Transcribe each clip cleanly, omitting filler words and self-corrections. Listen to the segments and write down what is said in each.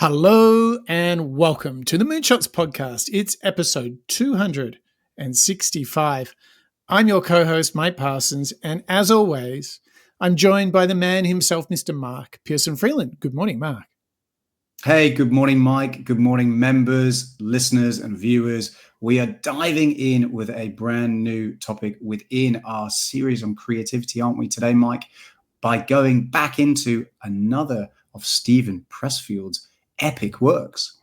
Hello and welcome to the Moonshots podcast. It's episode 265. I'm your co-host, Mike Parsons, and as always, I'm joined by the man himself, Mr. Mark Pearson-Freeland. Good morning, Mark. Hey, good morning, Mike. Good morning, members, listeners, and viewers. We are diving in with a brand new topic within our series on creativity, aren't we, today, Mike? By going back into another of Stephen Pressfield's epic works.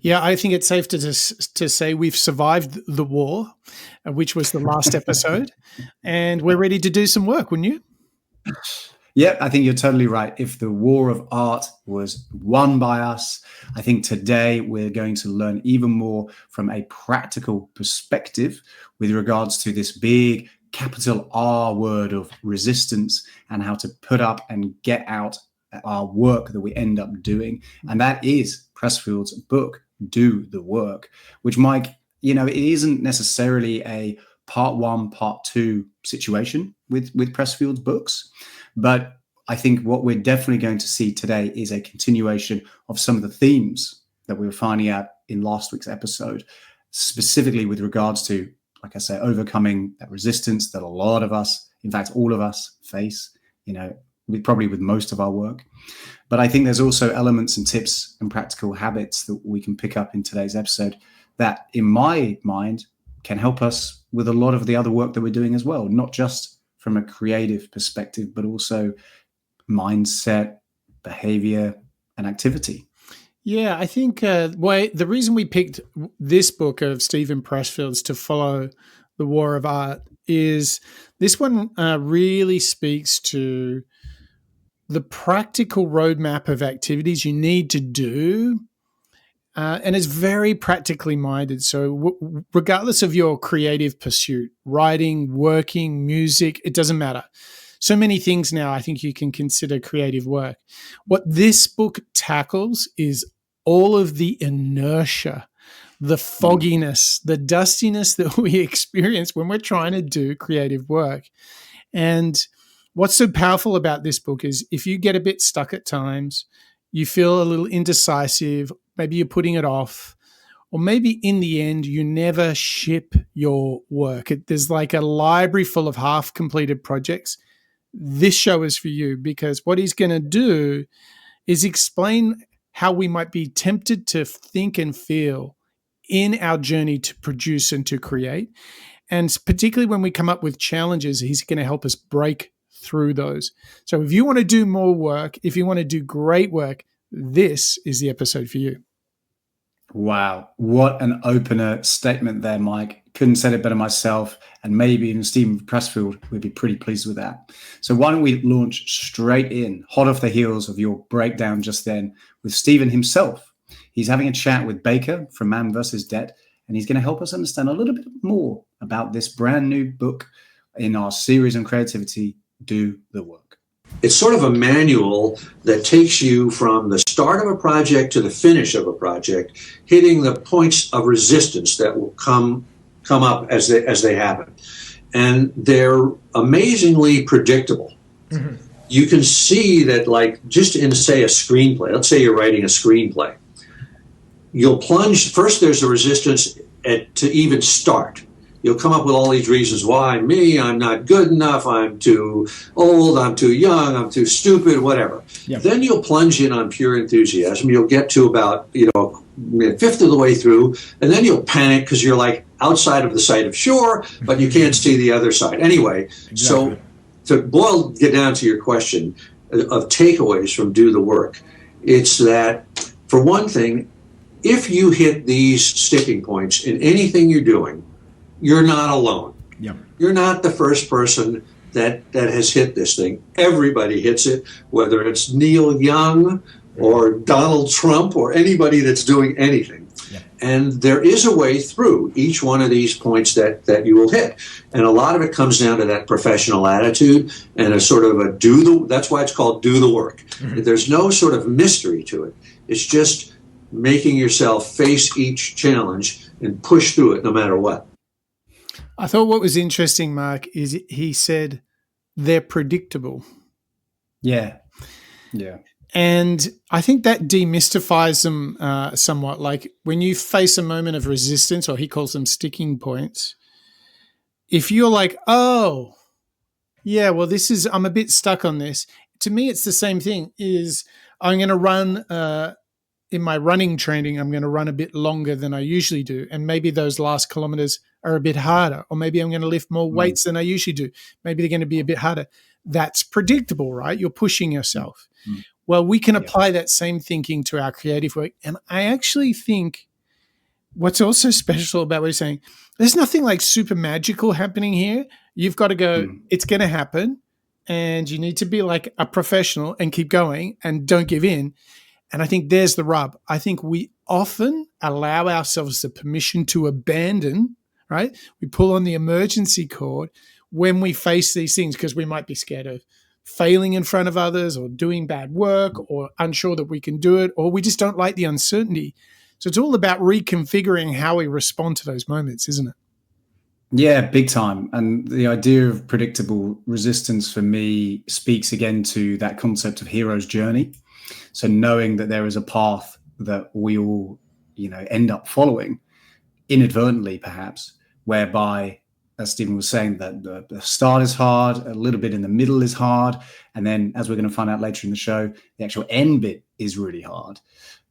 Yeah, I think it's safe to say we've survived the war, which was the last episode, and we're ready to do some work, wouldn't you? Yeah, I think you're totally right. If the war of art was won by us, I think today we're going to learn even more from a practical perspective with regards to this big capital R word of resistance and how to put up and get out our work that we end up doing. And that is Pressfield's book, Do the Work, which, Mike, it isn't necessarily a part one, part two situation with Pressfield's books. But I think what we're definitely going to see today is a continuation of some of the themes that we were finding out in last week's episode, specifically with regards to, like I say, overcoming that resistance that a lot of us, in fact, all of us face, with most of our work. But I think there's also elements and tips and practical habits that we can pick up in today's episode that, in my mind, can help us with a lot of the other work that we're doing as well, not just from a creative perspective, but also mindset, behavior, and activity. Yeah, I think the reason we picked this book of Stephen Pressfield's To Follow the War of Art is this one really speaks to the practical roadmap of activities you need to do, and is very practically minded. So regardless of your creative pursuit, writing, working, music, it doesn't matter. So many things now I think you can consider creative work. What this book tackles is all of the inertia, the fogginess, the dustiness that we experience when we're trying to do creative work. And what's so powerful about this book is if you get a bit stuck at times, you feel a little indecisive, maybe you're putting it off, or maybe in the end, you never ship your work. There's like a library full of half-completed projects. This show is for you because what he's going to do is explain how we might be tempted to think and feel in our journey to produce and to create. And particularly when we come up with challenges, he's going to help us break through those. So if you want to do more work, if you want to do great work, this is the episode for you. Wow. What an opener statement there, Mike. Couldn't say it better myself. And maybe even Stephen Pressfield would be pretty pleased with that. So why don't we launch straight in, hot off the heels of your breakdown just then, with Stephen himself. He's having a chat with Baker from Man vs. Debt, and he's going to help us understand a little bit more about this brand new book in our series on creativity, Do the Work. It's sort of a manual that takes you from the start of a project to the finish of a project, hitting the points of resistance that will come up as they happen. And they're amazingly predictable. Mm-hmm. You can see that, like, just in, say, a screenplay, let's say you're writing a screenplay, you'll plunge, first there's the resistance to even start. You'll come up with all these reasons why me, I'm not good enough, I'm too old, I'm too young, I'm too stupid, whatever. Yep. Then you'll plunge in on pure enthusiasm. You'll get to about, a fifth of the way through, and then you'll panic because you're like outside of the sight of shore, but you can't see the other side. Anyway, exactly. So to get down to your question of takeaways from Do the Work, it's that, for one thing, if you hit these sticking points in anything you're doing, you're not alone. Yep. You're not the first person that has hit this thing. Everybody hits it, whether it's Neil Young or Donald Trump or anybody that's doing anything. Yep. And there is a way through each one of these points that you will hit. And a lot of it comes down to that professional attitude and a sort of that's why it's called Do the Work. Mm-hmm. There's no sort of mystery to it. It's just making yourself face each challenge and push through it no matter what. I thought what was interesting, Mark, is he said they're predictable. Yeah. Yeah. And I think that demystifies them somewhat. Like when you face a moment of resistance, or he calls them sticking points, if you're like, oh, yeah, well, I'm a bit stuck on this. To me, it's the same thing. Is I'm going to run in my running training, I'm going to run a bit longer than I usually do. And maybe those last kilometers are a bit harder. Or maybe I'm going to lift more weights than I usually do. Maybe they're going to be a bit harder. That's predictable, right? You're pushing yourself. Well, we can apply that same thinking to our creative work. And I actually think what's also special about what you're saying, there's nothing like super magical happening here. You've got to go, it's going to happen. And you need to be like a professional and keep going and don't give in. And I think there's the rub. I think we often allow ourselves the permission to abandon, right? We pull on the emergency cord when we face these things because we might be scared of failing in front of others or doing bad work or unsure that we can do it, or we just don't like the uncertainty. So it's all about reconfiguring how we respond to those moments, isn't it? Yeah, big time. And the idea of predictable resistance for me speaks again to that concept of hero's journey. So knowing that there is a path that we all, end up following inadvertently, perhaps, whereby, as Stephen was saying, that the start is hard, a little bit in the middle is hard, and then, as we're going to find out later in the show, the actual end bit is really hard.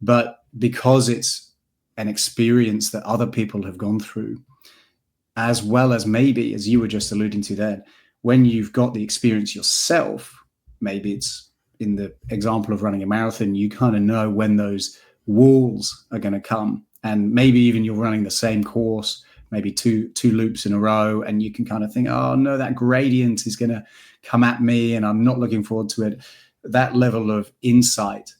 But because it's an experience that other people have gone through, as well as maybe, as you were just alluding to then, when you've got the experience yourself, maybe it's in the example of running a marathon, you kind of know when those walls are going to come. And maybe even you're running the same course, maybe two loops in a row, and you can kind of think, oh no, that gradient is going to come at me and I'm not looking forward to it. That level of insight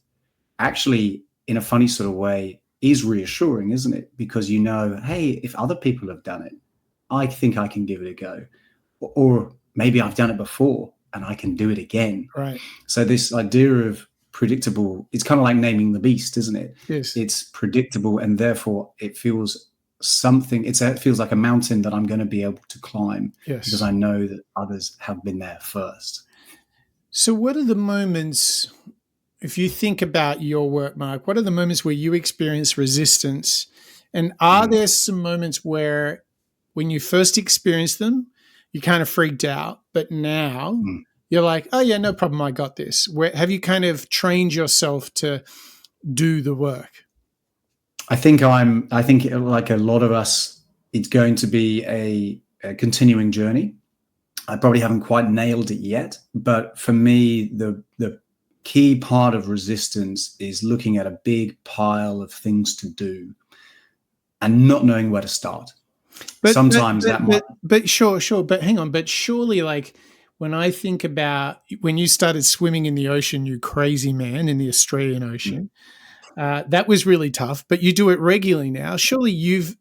actually, in a funny sort of way, is reassuring, isn't it? Because you know, hey, if other people have done it, I think I can give it a go. Or maybe I've done it before and I can do it again. Right. So this idea of predictable, it's kind of like naming the beast, isn't it? Yes. It's predictable, and therefore it feels it feels like a mountain that I'm going to be able to climb. Yes. Because I know that others have been there first. So what are the moments, if you think about your work, Mark, what are the moments where you experience resistance? And are there some moments where when you first experienced them, you kind of freaked out, but now you're like, oh yeah, no problem, I got this. Where have you kind of trained yourself to do the work? I think like a lot of us, it's going to be a continuing journey. I probably haven't quite nailed it yet, but for me, the key part of resistance is looking at a big pile of things to do and not knowing where to start. But sure. But hang on. But surely, like when I think about when you started swimming in the ocean, you crazy man, in the Australian Ocean, that was really tough. But you do it regularly now. Surely you've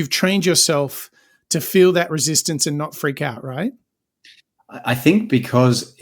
trained yourself to feel that resistance and not freak out, right? I think because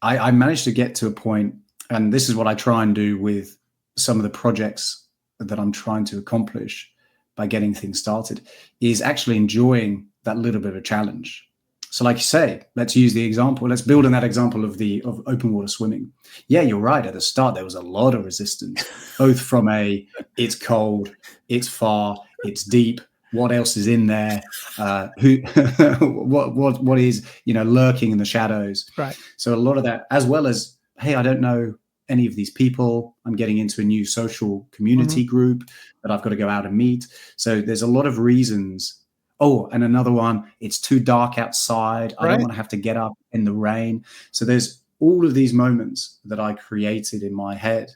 I managed to get to a point, and this is what I try and do with some of the projects that I'm trying to accomplish by getting things started, is actually enjoying that little bit of a challenge. So like you say, let's use the example. Let's build on that example of open water swimming. Yeah, you're right. At the start, there was a lot of resistance, both from it's cold, it's far, it's deep. What else is in there? What is, lurking in the shadows? Right. So a lot of that, as well as, hey, I don't know any of these people. I'm getting into a new social community group that I've got to go out and meet. So there's a lot of reasons. Oh, and another one, it's too dark outside. I don't want to have to get up in the rain. So there's all of these moments that I created in my head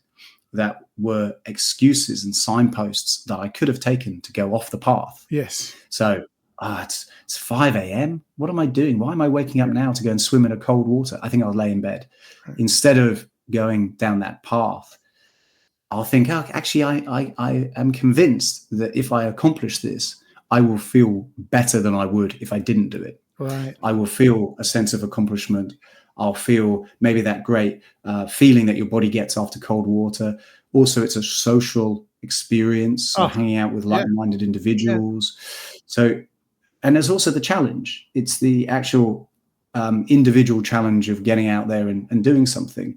that were excuses and signposts that I could have taken to go off the path. Yes. So it's 5 a.m. What am I doing? Why am I waking up now to go and swim in a cold water? I think I'll lay in bed. Instead of going down that path, I'll think, oh, actually, I am convinced that if I accomplish this, I will feel better than I would if I didn't do it. Right. I will feel a sense of accomplishment. I'll feel maybe that great feeling that your body gets after cold water. Also, it's a social experience, hanging out with like-minded individuals. So, and there's also the challenge. It's the actual individual challenge of getting out there and doing something.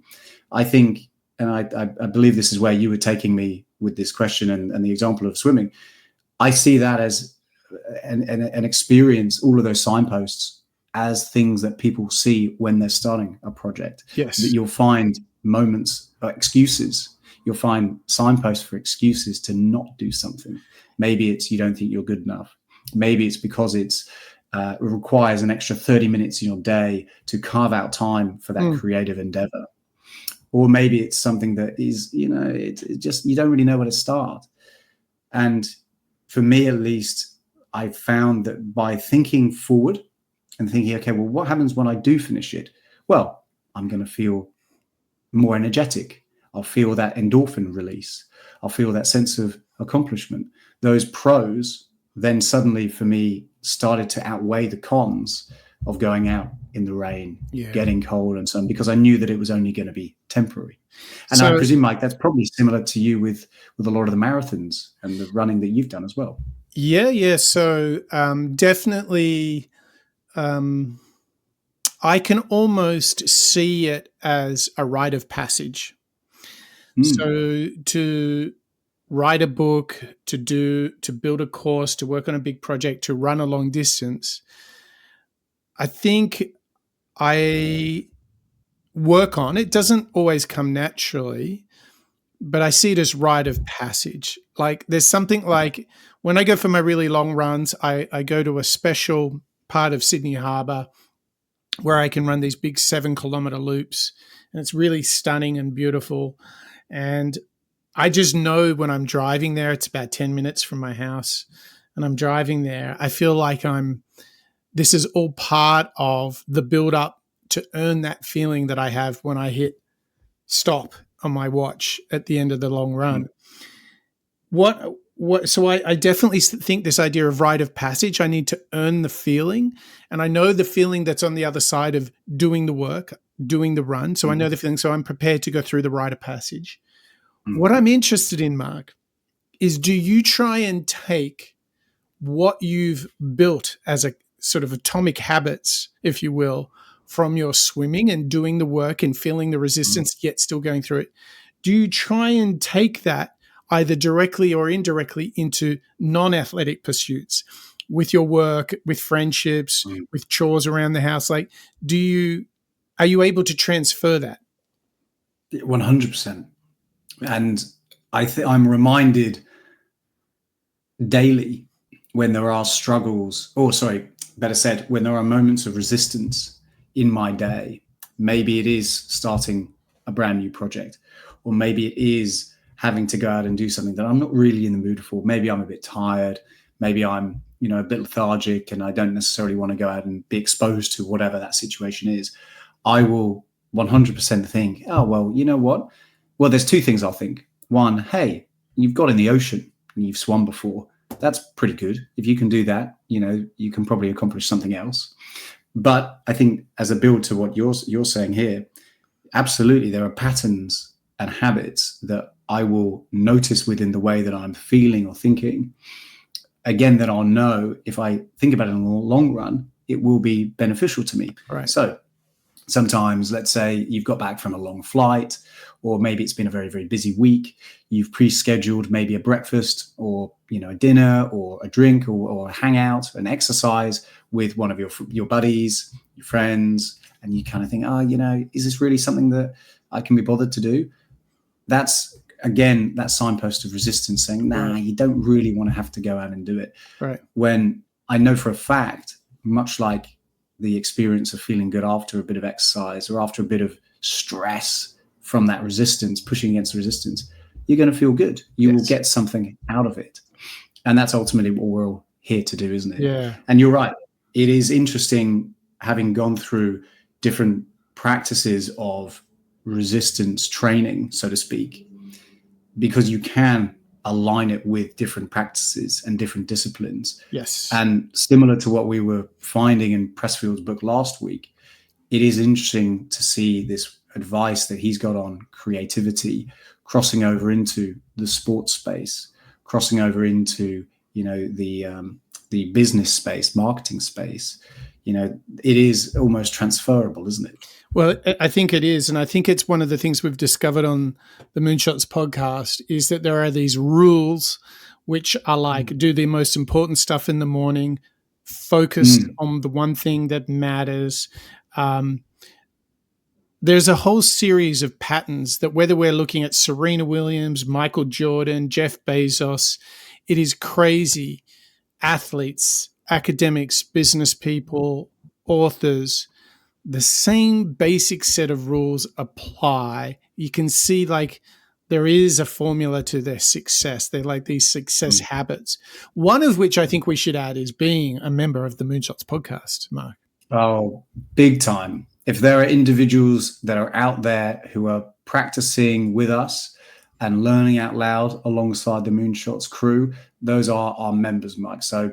I think and I believe this is where you were taking me with this question and the example of swimming. I see that as an experience, all of those signposts, as things that people see when they're starting a project. Yes. That you'll find moments, excuses. You'll find signposts for excuses to not do something. Maybe it's you don't think you're good enough. Maybe it's because it requires an extra 30 minutes in your day to carve out time for that creative endeavor. Or maybe it's something that is, it just, you don't really know where to start. And for me, at least, I found that by thinking forward and thinking, okay, well, what happens when I do finish it? Well, I'm going to feel more energetic. I'll feel that endorphin release. I'll feel that sense of accomplishment. Those pros then suddenly for me started to outweigh the cons of going out in the rain, getting cold and so on, because I knew that it was only going to be temporary. And I presume, Mike, that's probably similar to you with a lot of the marathons and the running that you've done as well. Yeah. So definitely I can almost see it as a rite of passage. So to write a book, to build a course, to work on a big project, to run a long distance, I think I work on it. Doesn't always come naturally, but I see it as rite of passage. Like there's something like when I go for my really long runs, I go to a special part of Sydney Harbour where I can run these big 7-kilometre loops, and it's really stunning and beautiful. And I just know when I'm driving there, it's about 10 minutes from my house, and I'm driving there, I feel like this is all part of the build up to earn that feeling that I have when I hit stop on my watch at the end of the long run. So I definitely think this idea of rite of passage, I need to earn the feeling, and I know the feeling that's on the other side of doing the work, doing the run. So I know the feeling, so I'm prepared to go through the rite of passage. What I'm interested in, Mark, is do you try and take what you've built as a sort of atomic habits, if you will, from your swimming and doing the work and feeling the resistance, yet still going through it? Do you try and take that either directly or indirectly into non-athletic pursuits with your work, with friendships, with chores around the house? Like, are you able to transfer that? 100%. And I'm reminded daily when there are struggles, better said, when there are moments of resistance in my day. Maybe it is starting a brand new project, or maybe it is having to go out and do something that I'm not really in the mood for. Maybe I'm a bit tired. Maybe I'm, a bit lethargic and I don't necessarily want to go out and be exposed to whatever that situation is. I will 100% think, oh, well, you know what? Well, there's two things I'll think. One, hey, you've got in the ocean and you've swum before. That's pretty good. If you can do that, you can probably accomplish something else. But I think as a build to what you're saying here, absolutely, there are patterns and habits that I will notice within the way that I'm feeling or thinking. Again, that I'll know if I think about it in the long run, it will be beneficial to me. Right. So sometimes, let's say you've got back from a long flight, or maybe it's been a very, very busy week. You've pre-scheduled maybe a breakfast or, a dinner or a drink or a hangout, an exercise with one of your buddies, your friends, and you kind of think, is this really something that I can be bothered to do? That's, again, that signpost of resistance saying, nah, you don't really want to have to go out and do it. Right. When I know for a fact, much like the experience of feeling good after a bit of exercise or after a bit of stress from that resistance, pushing against the resistance, you're going to feel good. You will get something out of it. And that's ultimately what we're all here to do, isn't it? Yeah. And you're right. It is interesting having gone through different practices of resistance training, so to speak, because you can align it with different practices and different disciplines. Yes. And similar to what we were finding in Pressfield's book last week, it is interesting to see this advice that he's got on creativity crossing over into the sports space, crossing over into, the the business space, marketing space, it is almost transferable, isn't it? Well, I think it is. And I think it's one of the things we've discovered on the Moonshots podcast is that there are these rules which are like do the most important stuff in the morning, focus on the one thing that matters. There's a whole series of patterns that whether we're looking at Serena Williams, Michael Jordan, Jeff Bezos, it is crazy. Athletes, academics, business people, authors, the same basic set of rules apply. You can see like there is a formula to their success. They're like these success habits. One of which I think we should add is being a member of the Moonshots podcast, Mark. Oh, big time. If there are individuals that are out there who are practicing with us and learning out loud alongside the Moonshots crew, those are our members, Mike. So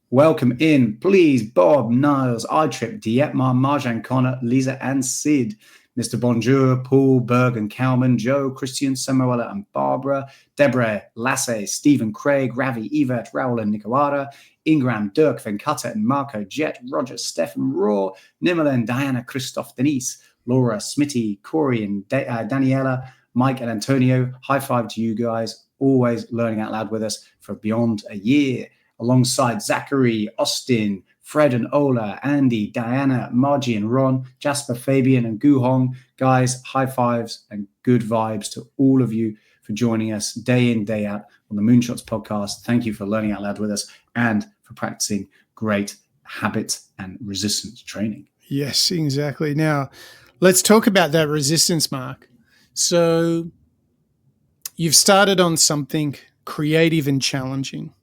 welcome in, please, Bob, Niles, iTrip, Dietmar, Marjan, Connor, Lisa, and Sid. Mr. Bonjour, Paul, Berg, and Kalman, Joe, Christian, Samuela, and Barbara, Deborah, Lasse, Stephen, Craig, Ravi, Yvette, Raul, and Nikawada, Ingram, Dirk, Venkata, and Marco, Jet, Roger, Stefan, Raw, Nimala, and Diana, Christoph, Denise, Laura, Smitty, Corey, and Daniela, Mike, and Antonio. High five to you guys, always learning out loud with us for beyond a year. Alongside Zachary, Austin, Fred and Ola, Andy, Diana, Margie and Ron, Jasper, Fabian and Gu Hong. Guys, high fives and good vibes to all of you for joining us day in, day out on the Moonshots podcast. Thank you for learning out loud with us and for practicing great habits and resistance training. Yes, exactly. Now, let's talk about that resistance, Mark. So you've started on something creative and challenging.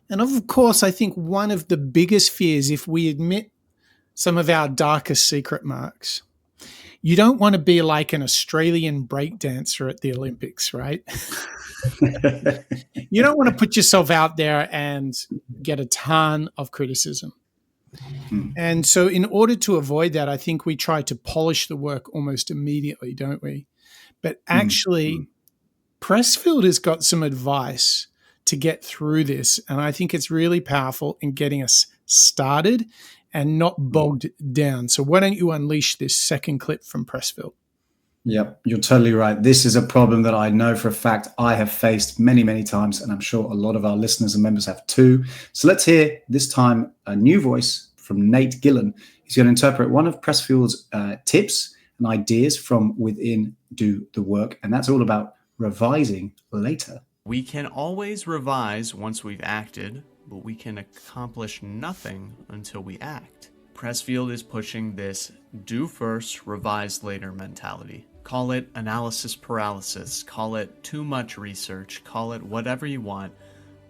And of course, I think one of the biggest fears, if we admit some of our darkest secret, Marks, you don't want to be like an Australian breakdancer at the Olympics, right? You don't want to put yourself out there and get a ton of criticism. And so in order to avoid that, I think we try to polish the work almost immediately, don't we? But actually, Pressfield has got some advice to get through this. And I think it's really powerful in getting us started and not bogged down. So why don't you unleash this second clip from Pressfield? Yep, you're totally right. This is a problem that I know for a fact I have faced many, many times, and I'm sure a lot of our listeners and members have too. So let's hear this time a new voice from Nate Gillen. He's going to interpret one of Pressfield's tips and ideas from within Do the Work, and that's all about revising later. We can always revise once we've acted, but we can accomplish nothing until we act. Pressfield is pushing this do first, revise later mentality. Call it analysis paralysis, call it too much research, call it whatever you want.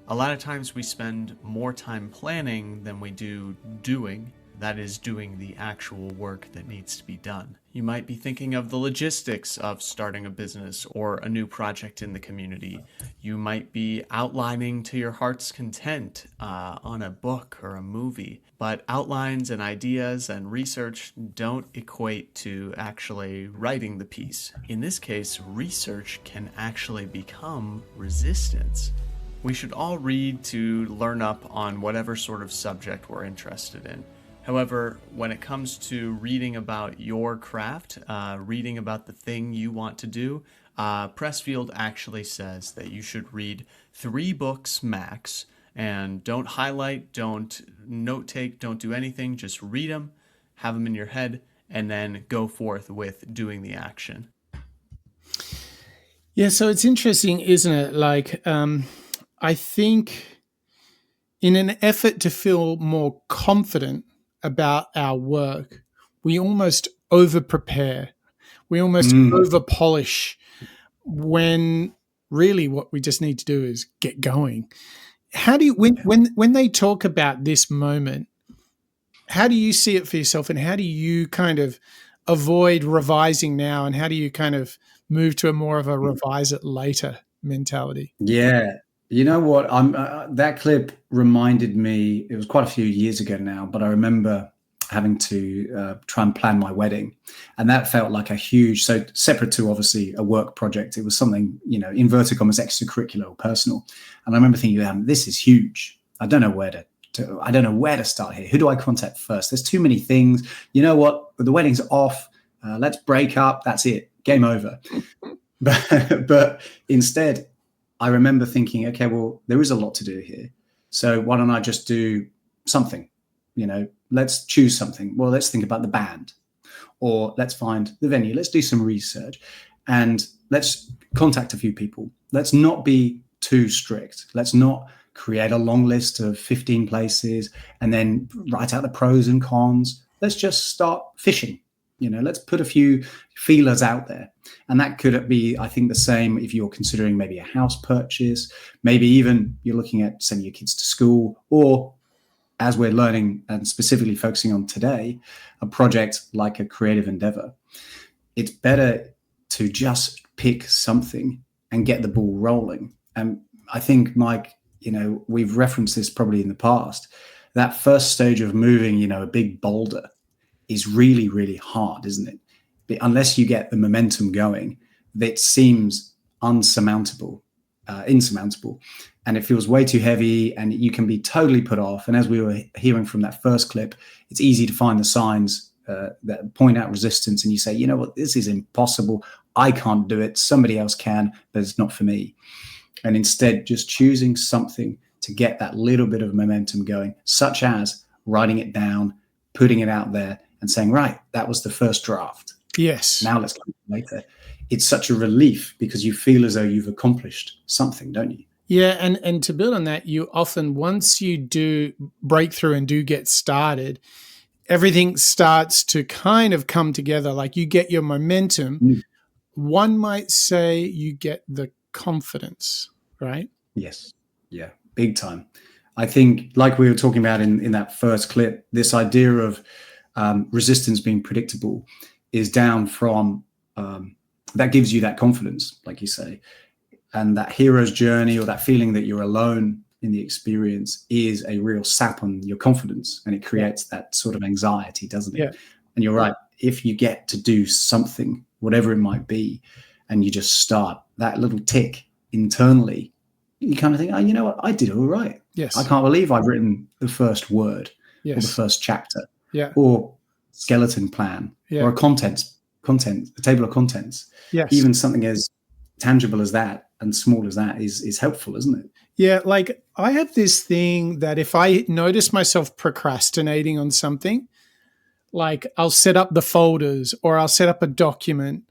A lot of times we spend more time planning than we do doing. That is, doing the actual work that needs to be done. You might be thinking of the logistics of starting a business or a new project in the community. You might be outlining to your heart's content on a book or a movie. But outlines and ideas and research don't equate to actually writing the piece. In this case, research can actually become resistance. We should all read to learn up on whatever sort of subject we're interested in. However, when it comes to reading about your craft, reading about the thing you want to do, Pressfield actually says that you should read 3 books max, and don't highlight, don't note take, don't do anything, just read them, have them in your head, and then go forth with doing the action. Yeah, so it's interesting, isn't it? Like, I think in an effort to feel more confident about our work, we almost over prepare, we almost over polish, when really what we just need to do is get going. How do you, when they talk about this moment, how do you see it for yourself, and how do you kind of avoid revising now, and how do you kind of move to a more of a revise it later mentality? Yeah. You know what? That clip reminded me, it was quite a few years ago now, but I remember having to try and plan my wedding. And that felt like a huge, so separate to obviously a work project, it was something, inverted commas, extracurricular or personal. And I remember thinking, this is huge. I don't know where to start here. Who do I contact first? There's too many things. You know what? The wedding's off. Let's break up. That's it. Game over. But instead, I remember thinking, okay, well, there is a lot to do here. So why don't I just do something? Let's choose something. Well, let's think about the band, or let's find the venue. Let's do some research, and let's contact a few people. Let's not be too strict. Let's not create a long list of 15 places and then write out the pros and cons. Let's just start fishing. Let's put a few feelers out there. And that could be, I think, the same if you're considering maybe a house purchase, maybe even you're looking at sending your kids to school, or as we're learning and specifically focusing on today, a project like a creative endeavor. It's better to just pick something and get the ball rolling. And I think, Mike, we've referenced this probably in the past. That first stage of moving, a big boulder is really, really hard, isn't it? But unless you get the momentum going, it seems insurmountable. And it feels way too heavy, and you can be totally put off. And as we were hearing from that first clip, it's easy to find the signs that point out resistance, and you say, you know what, this is impossible. I can't do it. Somebody else can, but it's not for me. And instead, just choosing something to get that little bit of momentum going, such as writing it down, putting it out there, and saying, right, that was the first draft. Yes. Now let's come later. It's such a relief because you feel as though you've accomplished something, don't you? Yeah, and to build on that, you often, once you do break through and do get started, everything starts to kind of come together. Like you get your momentum. Mm. One might say you get the confidence, right? Yes. Yeah, big time. I think, like we were talking about in that first clip, this idea of resistance being predictable is down from that gives you that confidence, like you say. And that hero's journey, or that feeling that you're alone in the experience, is a real sap on your confidence, and it creates that sort of anxiety, doesn't it? Yeah. And you're right. If you get to do something, whatever it might be, and you just start, that little tick internally, you kind of think, oh, you know what? I did all right. Yes. I can't believe I've written the first word, or the first chapter, or skeleton plan, or a table of contents. Yes. Even something as tangible as that and small as that is helpful, isn't it? Yeah, like I have this thing that if I notice myself procrastinating on something, like I'll set up the folders, or I'll set up a document,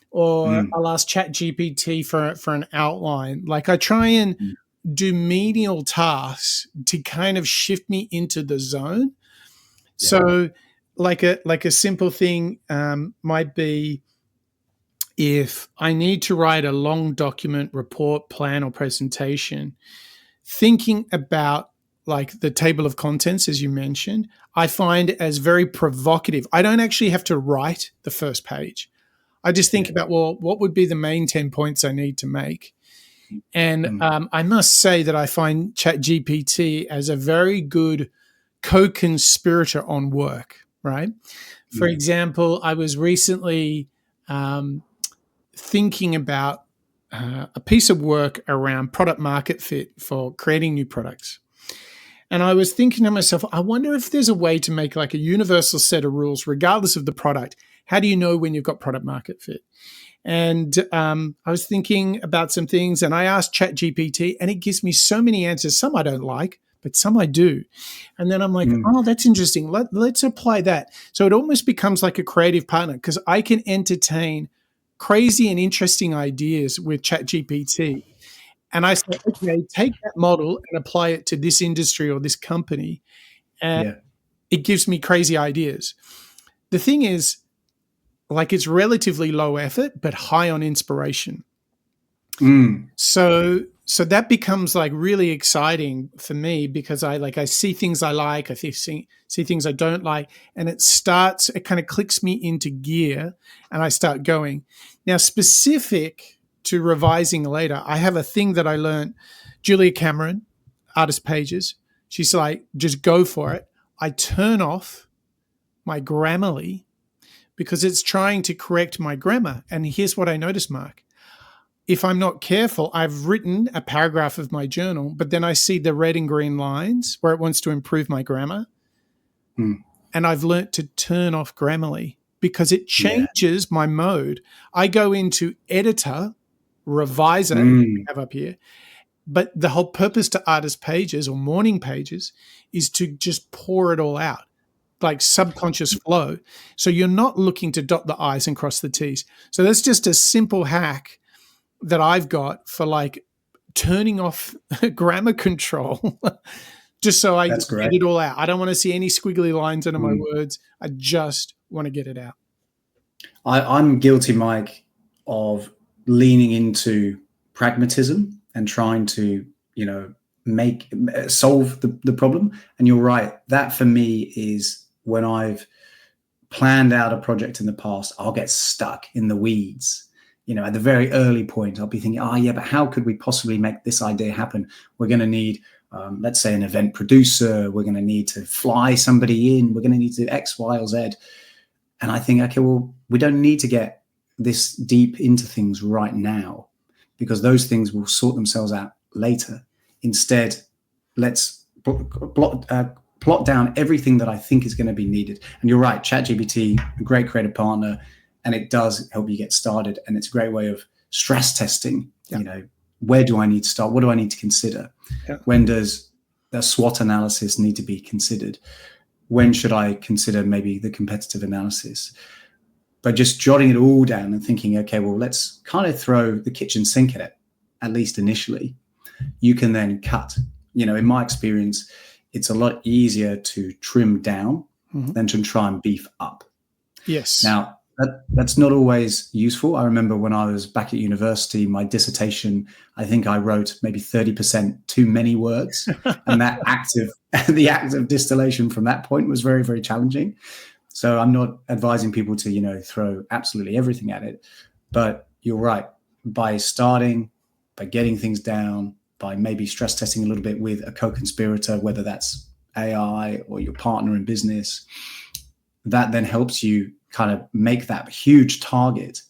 or I'll ask ChatGPT for an outline. Like I try and do menial tasks to kind of shift me into the zone. Yeah. So like a simple thing might be, if I need to write a long document, report, plan, or presentation, thinking about like the table of contents, as you mentioned, I find as very provocative. I don't actually have to write the first page. I just think about, well, what would be the main 10 points I need to make? And I must say that I find ChatGPT as a very good co-conspirator on work, right? For example, I was recently thinking about a piece of work around product market fit for creating new products. And I was thinking to myself, I wonder if there's a way to make like a universal set of rules, regardless of the product. How do you know when you've got product market fit? And I was thinking about some things, and I asked ChatGPT, and it gives me so many answers. Some I don't like, but some I do. And then I'm like, oh, that's interesting. Let's apply that. So it almost becomes like a creative partner, because I can entertain crazy and interesting ideas with ChatGPT. And I say, okay, take that model and apply it to this industry or this company. And it gives me crazy ideas. The thing is, like, it's relatively low effort, but high on inspiration. So that becomes like really exciting for me, because I see things I like, I see things I don't like, and it kind of clicks me into gear, and I start going. Now, specific to revising later, I have a thing that I learned. Julia Cameron, Artist Pages, she's like, just go for it. I turn off my Grammarly because it's trying to correct my grammar. And here's what I noticed, Mark. If I'm not careful, I've written a paragraph of my journal, but then I see the red and green lines where it wants to improve my grammar. And I've learnt to turn off Grammarly because it changes my mode. I go into editor, reviser, we have up here. But the whole purpose to artist pages or morning pages is to just pour it all out, like subconscious flow. So you're not looking to dot the I's and cross the T's. So that's just a simple hack that I've got for like turning off grammar control just so I get it all out. I don't want to see any squiggly lines under my words. I just want to get it out. I'm guilty, Mike, of leaning into pragmatism and trying to, solve the problem. And you're right. That for me is when I've planned out a project in the past, I'll get stuck in the weeds. At the very early point, I'll be thinking, but how could we possibly make this idea happen? We're going to need, let's say, an event producer. We're going to need to fly somebody in. We're going to need to do X, Y, or Z. And I think, okay, well, we don't need to get this deep into things right now because those things will sort themselves out later. Instead, let's plot down everything that I think is going to be needed. And you're right, ChatGPT, a great creative partner, and it does help you get started. And it's a great way of stress testing, where do I need to start? What do I need to consider? Yeah. When does the SWOT analysis need to be considered? When should I consider maybe the competitive analysis? But just jotting it all down and thinking, okay, well, let's kind of throw the kitchen sink at it, at least initially. You can then cut. In my experience, it's a lot easier to trim down than to try and beef up. Yes. Now, that's not always useful. I remember when I was back at university, my dissertation, I think I wrote maybe 30% too many words. And the active distillation from that point was very, very challenging. So I'm not advising people to, throw absolutely everything at it. But you're right. By starting, by getting things down, by maybe stress testing a little bit with a co-conspirator, whether that's AI or your partner in business, that then helps you kind of make that huge target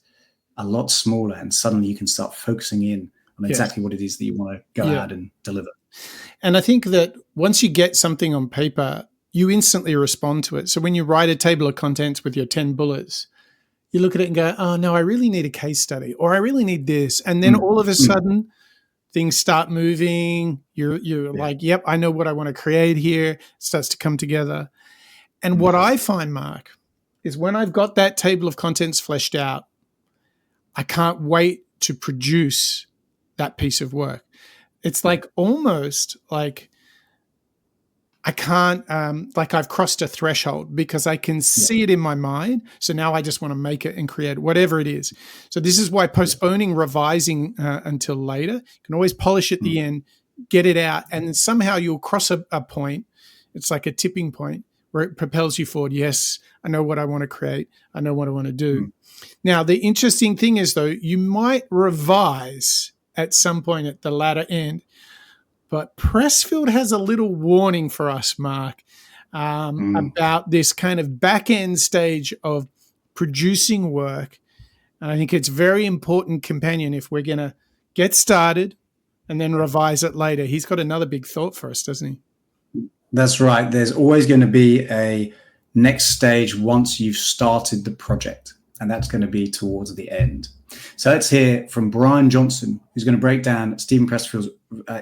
a lot smaller, and suddenly you can start focusing in on exactly what it is that you want to go out and deliver. And I think that once you get something on paper, you instantly respond to it. So when you write a table of contents with your 10 bullets, you look at it and go, oh no, I really need a case study, or I really need this. And then all of a sudden things start moving. You're like, yep, I know what I want to create here. It starts to come together. And what I find, Mark, is when I've got that table of contents fleshed out, I can't wait to produce that piece of work. It's like almost like I can't, like I've crossed a threshold because I can see it in my mind. So now I just want to make it and create whatever it is. So this is why postponing revising until later, you can always polish at the end, get it out, and then somehow you'll cross a point. It's like a tipping point where it propels you forward. Yes, I know what I want to create. I know what I want to do. Now, the interesting thing is, though, you might revise at some point at the latter end, but Pressfield has a little warning for us, Mark, about this kind of back-end stage of producing work. And I think it's very important companion if we're going to get started and then revise it later. He's got another big thought for us, doesn't he? That's right. There's always going to be a next stage once you've started the project, and that's going to be towards the end. So let's hear from Brian Johnson, who's going to break down Stephen Pressfield's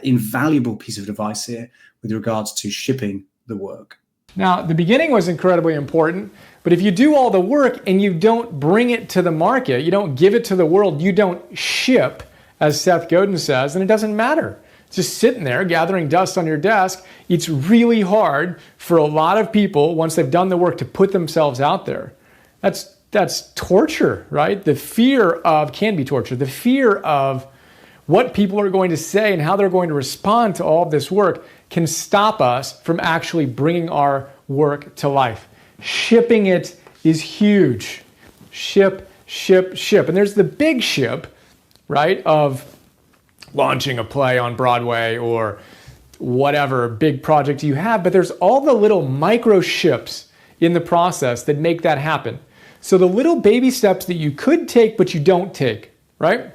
invaluable piece of advice here with regards to shipping the work. Now, the beginning was incredibly important, but if you do all the work and you don't bring it to the market, you don't give it to the world, you don't ship, as Seth Godin says, then it doesn't matter. Just sitting there gathering dust on your desk. It's really hard for a lot of people, once they've done the work, to put themselves out there. That's torture, right? The fear of, can be torture, the fear of what people are going to say and how they're going to respond to all of this work can stop us from actually bringing our work to life. Shipping it is huge. Ship. And there's the big ship, right, of launching a play on Broadway or whatever big project you have, but there's all the little micro ships in the process that make that happen. So the little baby steps that you could take but you don't take, right?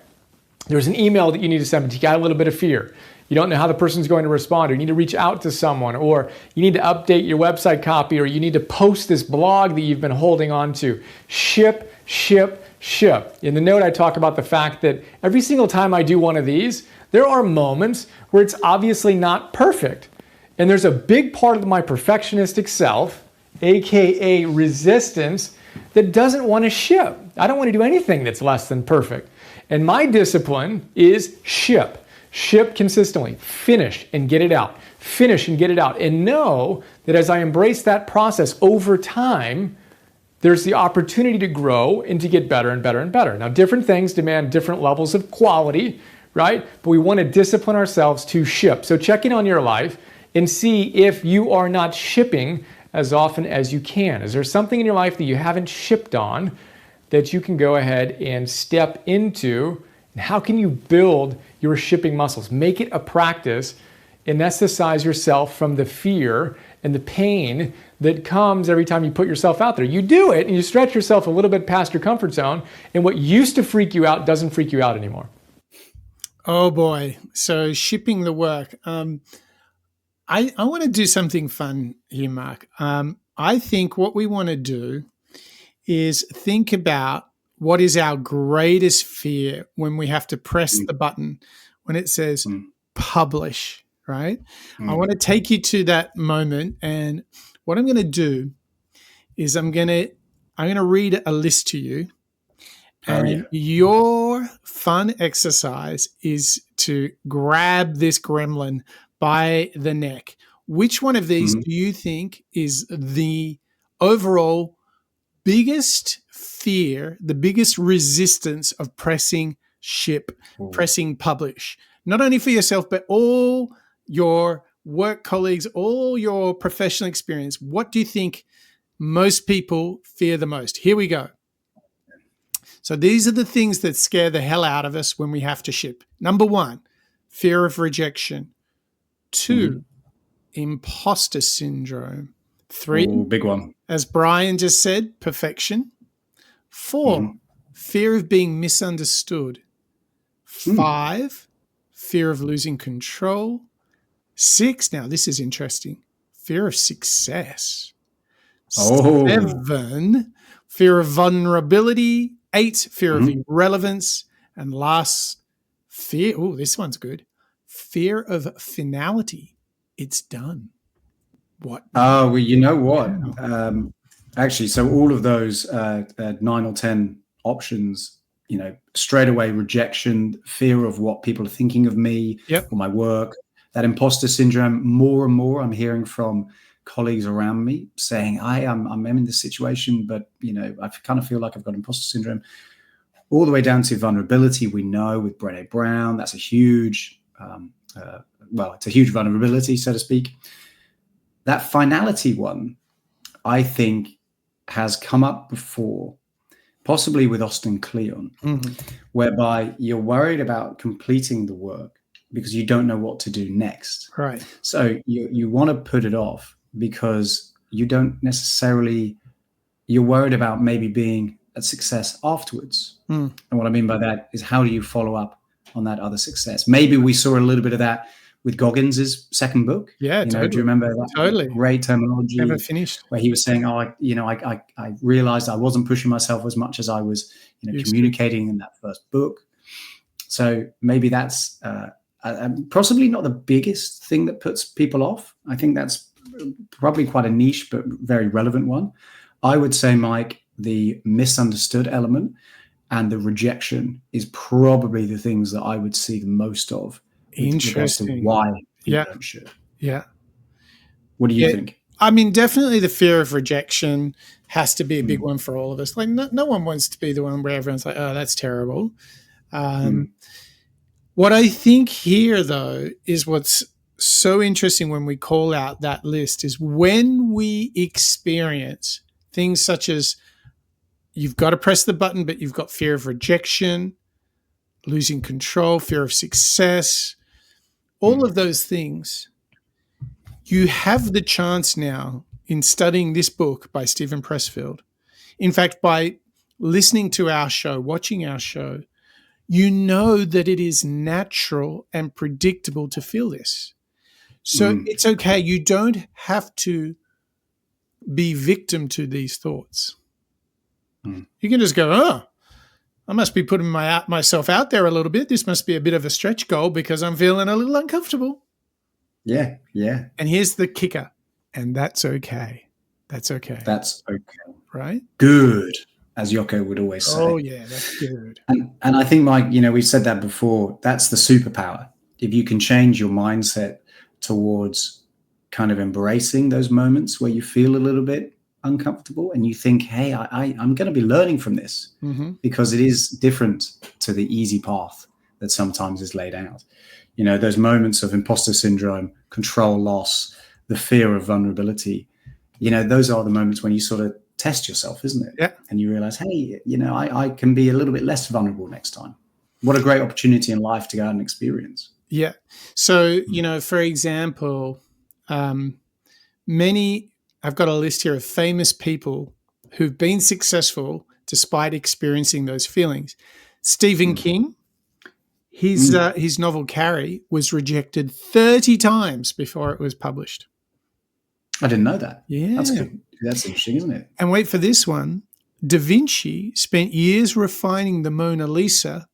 There's an email that you need to send, but you got a little bit of fear. You don't know how the person's going to respond, or you need to reach out to someone, or you need to update your website copy, or you need to post this blog that you've been holding on to. Ship, ship, ship. In the note, I talk about the fact that every single time I do one of these, there are moments where it's obviously not perfect. And there's a big part of my perfectionistic self, AKA resistance, that doesn't want to ship. I don't want to do anything that's less than perfect. And my discipline is ship. Ship consistently. Finish and get it out. Finish and get it out. And know that as I embrace that process over time, there's the opportunity to grow and to get better and better and better. Now, different things demand different levels of quality, right? But we want to discipline ourselves to ship. So check in on your life and see if you are not shipping as often as you can. Is there something in your life that you haven't shipped on that you can go ahead and step into? And how can you build your shipping muscles? Make it a practice and anesthetize yourself from the fear and the pain that comes every time you put yourself out there. You do it and you stretch yourself a little bit past your comfort zone, and what used to freak you out doesn't freak you out anymore. Oh boy. So shipping the work. I want to do something fun here, Mark. I think what we want to do is think about what is our greatest fear when we have to press the button when it says publish, right? I want to take you to that moment, and what I'm going to do is I'm going to read a list to you, and your fun exercise is to grab this gremlin by the neck. Which one of these do you think is the overall biggest fear, the biggest resistance of pressing ship, pressing publish? Not only for yourself, but all your work colleagues, all your professional experience. What do you think most people fear the most? Here we go. So these are the things that scare the hell out of us when we have to ship. Number 1, fear of rejection. 2, imposter syndrome. 3, big one. As Brian just said, perfection. 4, fear of being misunderstood. 5, fear of losing control. 6, now this is interesting, fear of success. 7, fear of vulnerability. 8, fear of irrelevance. And last, fear, this one's good, fear of finality. It's done. What? Oh, well, you know what? Actually, so all of those 9 or 10 options, straight away rejection, fear of what people are thinking of me or my work, that imposter syndrome, more and more I'm hearing from colleagues around me saying, I'm in this situation, but, I kind of feel like I've got imposter syndrome. All the way down to vulnerability, we know with Brené Brown, that's a huge, it's a huge vulnerability, so to speak. That finality one, I think, has come up before, possibly with Austin Kleon, whereby you're worried about completing the work because you don't know what to do next. Right. So you want to put it off because you don't necessarily, you're worried about maybe being a success afterwards. And what I mean by that is, how do you follow up on that other success? Maybe we saw a little bit of that with Goggins's second book. Yeah, totally. Do you remember that? Totally. Great terminology. Never finished. Where he was saying, I realized I wasn't pushing myself as much as I was, communicating in that first book. So maybe that's possibly not the biggest thing that puts people off. I think that's probably quite a niche but very relevant one. I would say, Mike, the misunderstood element and the rejection is probably the things that I would see the most of. Interesting. Why people don't ship. Yeah. What do you think? I mean, definitely the fear of rejection has to be a big one for all of us. Like, no one wants to be the one where everyone's like, oh, that's terrible. What I think here, though, is what's so interesting when we call out that list is when we experience things such as you've got to press the button, but you've got fear of rejection, losing control, fear of success, all of those things. You have the chance now in studying this book by Stephen Pressfield, in fact, by listening to our show, watching our show, you know that it is natural and predictable to feel this. So it's okay. You don't have to be victim to these thoughts. You can just go, oh, I must be putting myself out there a little bit. This must be a bit of a stretch goal because I'm feeling a little uncomfortable. Yeah, yeah. And here's the kicker. And that's okay. That's okay. That's okay. Right? Good, as Yoko would always say. Oh, yeah, that's good. And I think, Mike, we've said that before. That's the superpower. If you can change your mindset towards kind of embracing those moments where you feel a little bit uncomfortable and you think, hey, I'm going to be learning from this because it is different to the easy path that sometimes is laid out. Those moments of imposter syndrome, control loss, the fear of vulnerability, those are the moments when you sort of test yourself, isn't it? Yeah. And you realize, hey, I can be a little bit less vulnerable next time. What a great opportunity in life to go out and experience. Yeah. So, for example, I've got a list here of famous people who've been successful despite experiencing those feelings. Stephen King, his novel Carrie was rejected 30 times before it was published. I didn't know that. Yeah. That's good. That's interesting, isn't it? And wait for this one. Da Vinci spent years refining the Mona Lisa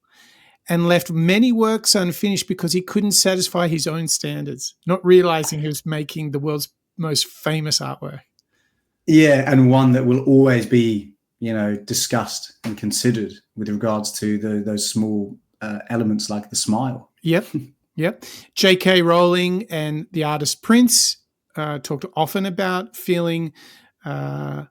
and left many works unfinished because he couldn't satisfy his own standards, not realizing he was making the world's most famous artwork. Yeah, and one that will always be, discussed and considered with regards to those small elements like the smile. Yep. J.K. Rowling and the artist Prince talked often about feeling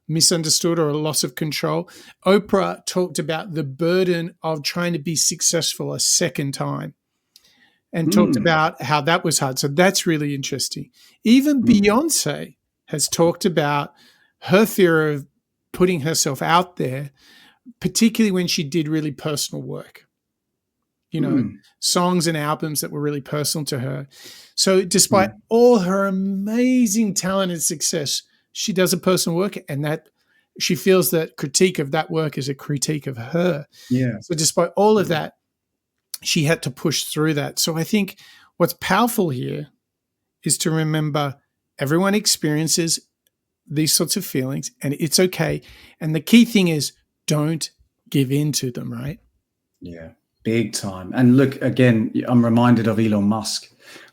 misunderstood or a loss of control. Oprah talked about the burden of trying to be successful a second time and talked about how that was hard. So that's really interesting. Even Beyonce has talked about her fear of putting herself out there, particularly when she did really personal work, songs and albums that were really personal to her. So despite all her amazing talent and success, she does a personal work, and that she feels that critique of that work is a critique of her. Yeah. So despite all of that, she had to push through that. So I think what's powerful here is to remember everyone experiences these sorts of feelings, and it's okay. And the key thing is don't give in to them, right? Yeah, big time. And look, again, I'm reminded of Elon Musk.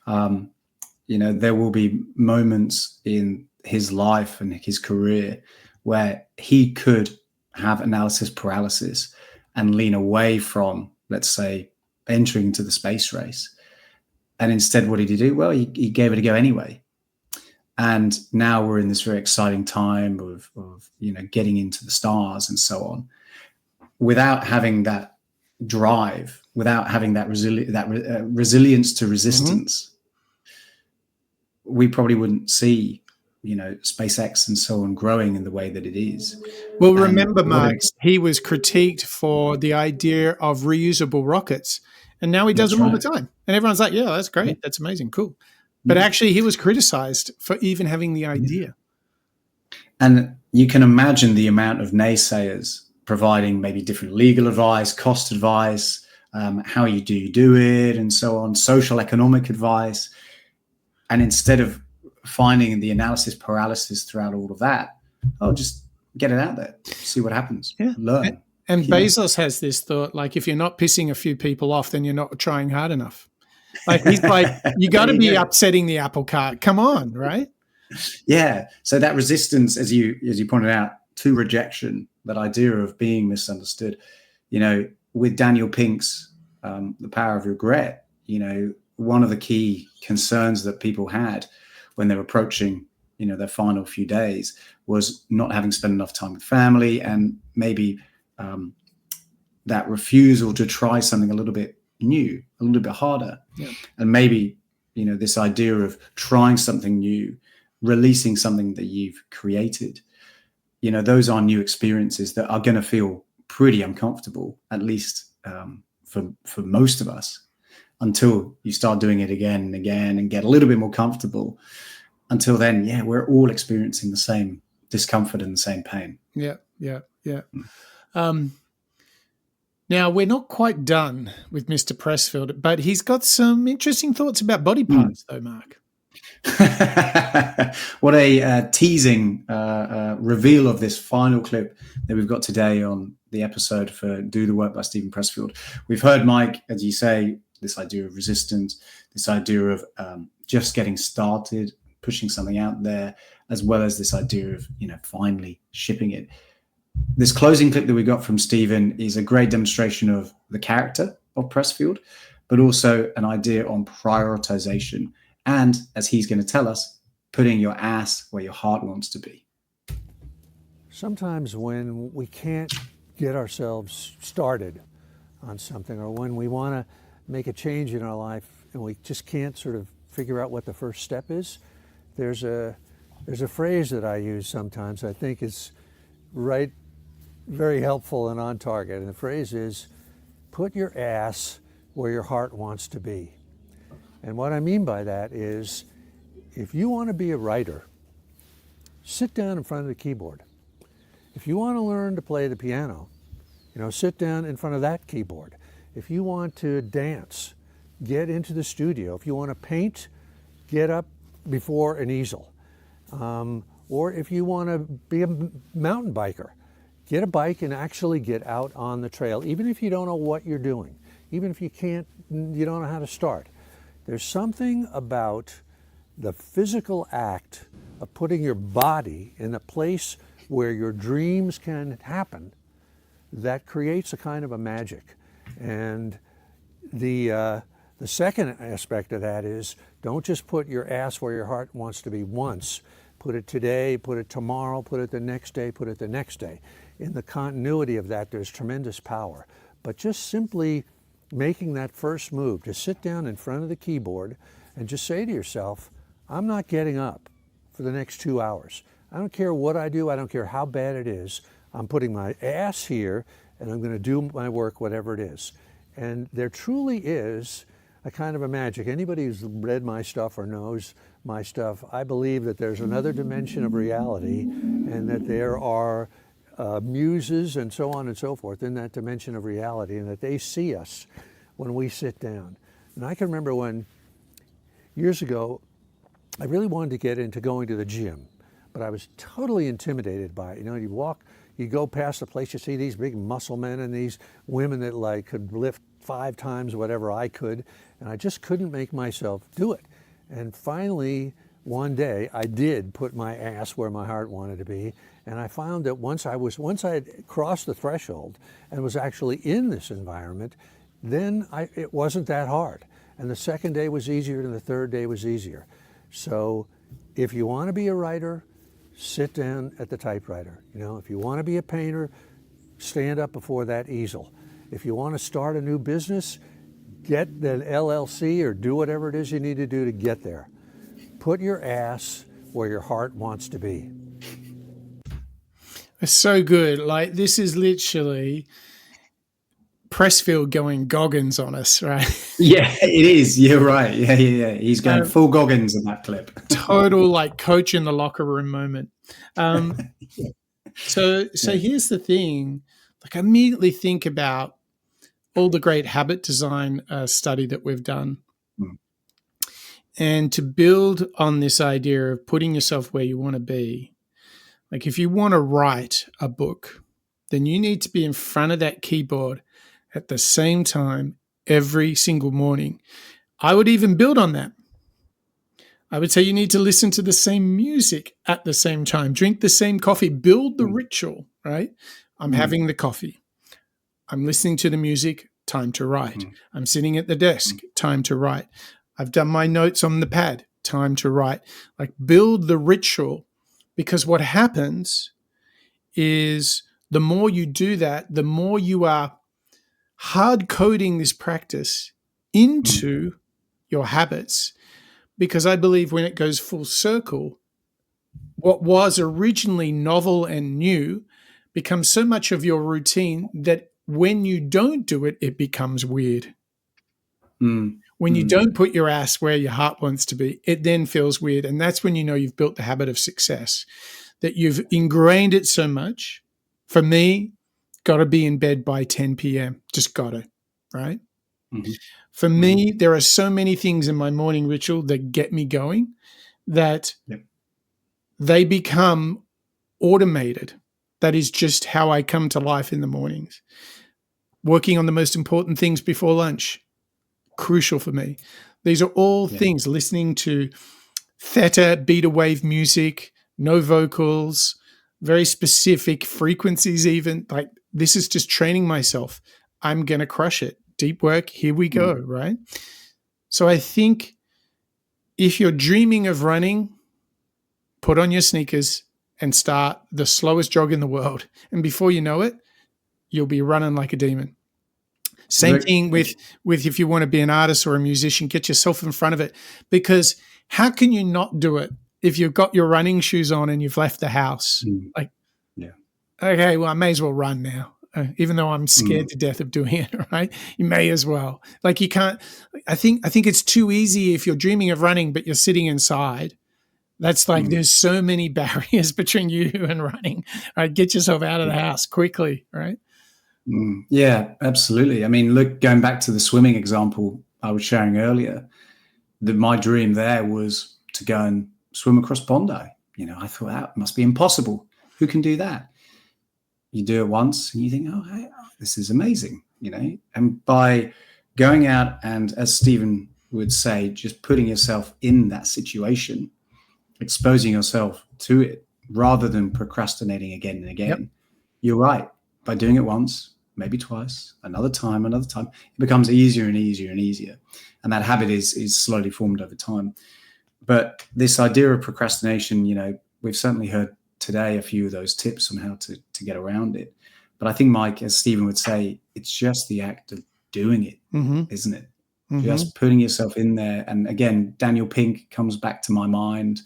There will be moments in his life and his career where he could have analysis paralysis and lean away from, let's say, entering into the space race. And instead, what did he do? Well, he gave it a go anyway. And now we're in this very exciting time of getting into the stars and so on, without having that drive, without having that resilience to resistance. We probably wouldn't see, SpaceX and so on growing in the way that it is. Well, remember, Mark, he was critiqued for the idea of reusable rockets, and now he does them all the time. And everyone's like, yeah, that's great. That's amazing. Cool. But actually, he was criticized for even having the idea. And you can imagine the amount of naysayers providing maybe different legal advice, cost advice, how you do it, and so on, social economic advice. And instead of finding the analysis paralysis throughout all of that, just get it out there, see what happens, learn. And Bezos has this thought, like, if you're not pissing a few people off, then you're not trying hard enough. Like, he's like, you got to be upsetting the apple cart. Come on, right? Yeah. So that resistance, as you pointed out, to rejection, that idea of being misunderstood, with Daniel Pink's The Power of Regret, one of the key concerns that people had when they're approaching, their final few days was not having spent enough time with family, and maybe that refusal to try something a little bit new, a little bit harder. Yeah. And maybe, this idea of trying something new, releasing something that you've created, those are new experiences that are going to feel pretty uncomfortable, at least for most of us, until you start doing it again and again and get a little bit more comfortable. until then, yeah, we're all experiencing the same discomfort and the same pain. Yeah. Now, we're not quite done with Mr. Pressfield, but he's got some interesting thoughts about body parts, though, Mark. What a teasing reveal of this final clip that we've got today on the episode for Do the Work by Stephen Pressfield. We've heard, Mike, as you say, this idea of resistance, this idea of just getting started, pushing something out there, as well as this idea of, finally shipping it. This closing clip that we got from Stephen is a great demonstration of the character of Pressfield, but also an idea on prioritization. And as he's going to tell us, putting your ass where your heart wants to be. Sometimes when we can't get ourselves started on something, or when we want to make a change in our life and we just can't sort of figure out what the first step is, there's a phrase that I use sometimes I think is very helpful and on target. And the phrase is, put your ass where your heart wants to be. And what I mean by that is, if you want to be a writer, sit down in front of the keyboard. If you want to learn to play the piano, sit down in front of that keyboard. If you want to dance, get into the studio. If you want to paint, get up before an easel. Or if you want to be a mountain biker, get a bike and actually get out on the trail, even if you don't know what you're doing, even if you don't know how to start. There's something about the physical act of putting your body in a place where your dreams can happen that creates a kind of a magic. And the second aspect of that is, don't just put your ass where your heart wants to be once. Put it today, put it tomorrow, put it the next day, put it the next day. In the continuity of that, there's tremendous power. But just simply making that first move, to sit down in front of the keyboard and just say to yourself, I'm not getting up for the next 2 hours. I don't care what I do. I don't care how bad it is. I'm putting my ass here and I'm going to do my work, whatever it is. And there truly is a kind of a magic. Anybody who's read my stuff or knows my stuff, I believe that there's another dimension of reality, and that there are muses and so on and so forth in that dimension of reality, and that they see us when we sit down. And I can remember when, years ago, I really wanted to get into going to the gym, but I was totally intimidated by it. You go past the place, you see these big muscle men and these women that could lift 5 times whatever I could, and I just couldn't make myself do it. And finally, one day, I did put my ass where my heart wanted to be, and I found that once I had crossed the threshold and was actually in this environment, then it wasn't that hard. And the second day was easier, and the third day was easier. So if you want to be a writer, sit down at the typewriter. If you want to be a painter, stand up before that easel. If you want to start a new business, get an LLC or do whatever it is you need to do to get there. Put your ass where your heart wants to be. It's so good. This is literally Pressfield going Goggins on us, right? Yeah, it is. You're right. Yeah. He's going full Goggins in that clip. Total coach in the locker room moment. So here's the thing. I immediately think about all the great habit design study that we've done. And to build on this idea of putting yourself where you want to be, if you want to write a book, then you need to be in front of that keyboard at the same time every single morning. I would even build on that. I would say you need to listen to the same music at the same time, drink the same coffee, build the ritual, right? I'm having the coffee. I'm listening to the music, time to write. I'm sitting at the desk, time to write. I've done my notes on the pad, time to write. Build the ritual, because what happens is the more you do that, the more you are hard coding this practice into your habits. Because I believe when it goes full circle, what was originally novel and new becomes so much of your routine that when you don't do it, it becomes weird. Mm. When you don't put your ass where your heart wants to be, it then feels weird. And that's when you know you've built the habit of success, that you've ingrained it so much. For me, got to be in bed by 10 p.m. Just got to, right? Mm-hmm. For me, there are so many things in my morning ritual that get me going that they become automated. That is just how I come to life in the mornings. Working on the most important things before lunch, crucial for me. These are all things, listening to theta, beta wave music, no vocals, very specific frequencies even. Like, this is just training myself. I'm going to crush it. Deep work, here we go, right? So I think if you're dreaming of running, put on your sneakers and start the slowest jog in the world. And before you know it, you'll be running like a demon. Same thing with if you want to be an artist or a musician, get yourself in front of it, because how can you not do it if you've got your running shoes on and you've left the house? Like, okay, well, I may as well run now, even though I'm scared to death of doing it, right? You may as well. Like, you can't, I think it's too easy if you're dreaming of running, but you're sitting inside. That's like, there's so many barriers between you and running. Right? Get yourself out of the house quickly, right? Yeah, absolutely. I mean, look, going back to the swimming example I was sharing earlier, that my dream there was to go and swim across Bondi. You know, I thought that must be impossible. Who can do that? You do it once and you think, oh, hey, this is amazing, you know. And by going out and, as Stephen would say, just putting yourself in that situation, exposing yourself to it rather than procrastinating again and again, you're right. By doing it once, maybe twice, another time, it becomes easier and easier and easier. And that habit is slowly formed over time. But this idea of procrastination, you know, we've certainly heard today a few of those tips on how to get around it. But I think, Mike, as Stephen would say, it's just the act of doing it, isn't it? Just putting yourself in there. And again, Daniel Pink comes back to my mind.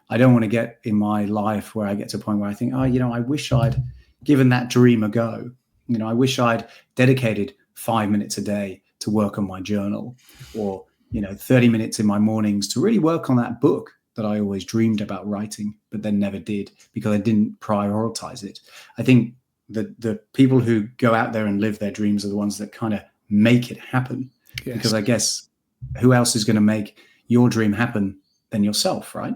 I don't want to get in my life where I get to a point where I think, oh, you know, I wish I'd given that dream a go. You know, I wish I'd dedicated 5 minutes a day to work on my journal, or, you know, 30 minutes in my mornings to really work on that book that I always dreamed about writing, but then never did because I didn't prioritize it. I think the people who go out there and live their dreams are the ones that kind of make it happen. Yes. Because I guess who else is going to make your dream happen than yourself, right?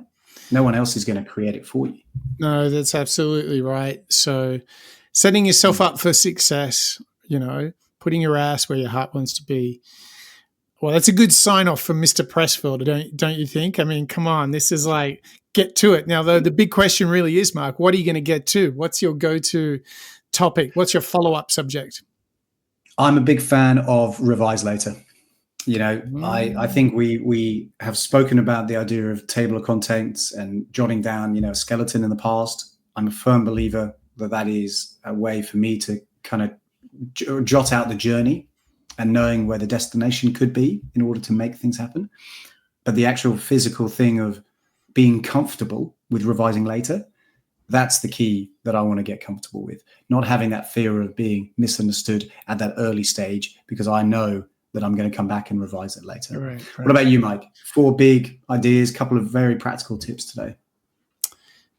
No one else is going to create it for you. No, that's absolutely right. So setting yourself up for success, you know, putting your ass where your heart wants to be. Well, that's a good sign off from Mr. Pressfield, don't you think? I mean, come on, this is like, get to it. Now, the big question really is, Mark, what are you going to get to? What's your go-to topic? What's your follow-up subject? I'm a big fan of revise later. You know, I think we have spoken about the idea of table of contents and jotting down, you know, a skeleton in the past. I'm a firm believer that is a way for me to kind of jot out the journey and knowing where the destination could be in order to make things happen. But the actual physical thing of being comfortable with revising later, that's the key that I want to get comfortable with. Not having that fear of being misunderstood at that early stage, because I know that I'm going to come back and revise it later. Right. What about you, Mike? 4 big ideas, couple of very practical tips today.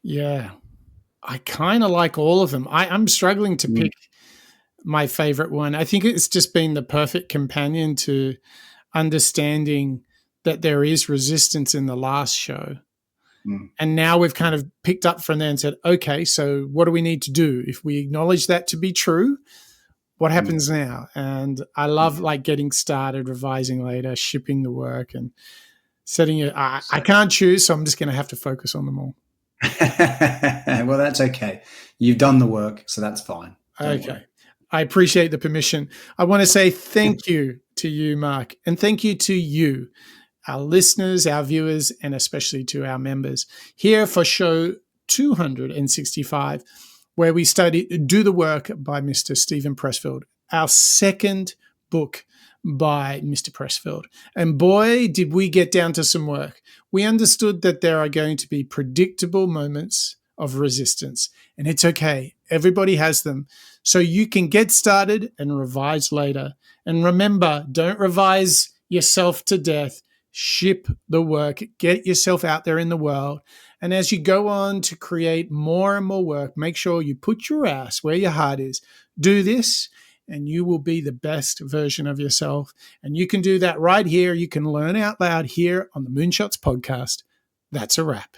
Yeah, I kind of like all of them. I'm struggling to pick my favorite one. I think it's just been the perfect companion to understanding that there is resistance in the last show. And now we've kind of picked up from there and said, okay, so what do we need to do? If we acknowledge that to be true, what happens now? And I love like getting started, revising later, shipping the work, and setting it. I can't choose, so I'm just going to have to focus on them all. Well, that's okay. You've done the work, so that's fine. Don't worry. I appreciate the permission. I want to say thank you to you, Mark, and thank you to you, our listeners, our viewers, and especially to our members here for show 265, where we Do the Work by Mr. Stephen Pressfield, our second book by Mr. Pressfield. And boy, did we get down to some work. We understood that there are going to be predictable moments of resistance, and it's okay. Everybody has them. So you can get started and revise later. And remember, don't revise, yourself to death, ship the work, get yourself out there in the world. And as you go on to create more and more work, make sure you put your ass where your heart is. Do this, and you will be the best version of yourself. And you can do that right here. You can learn out loud here on the Moonshots podcast. That's a wrap.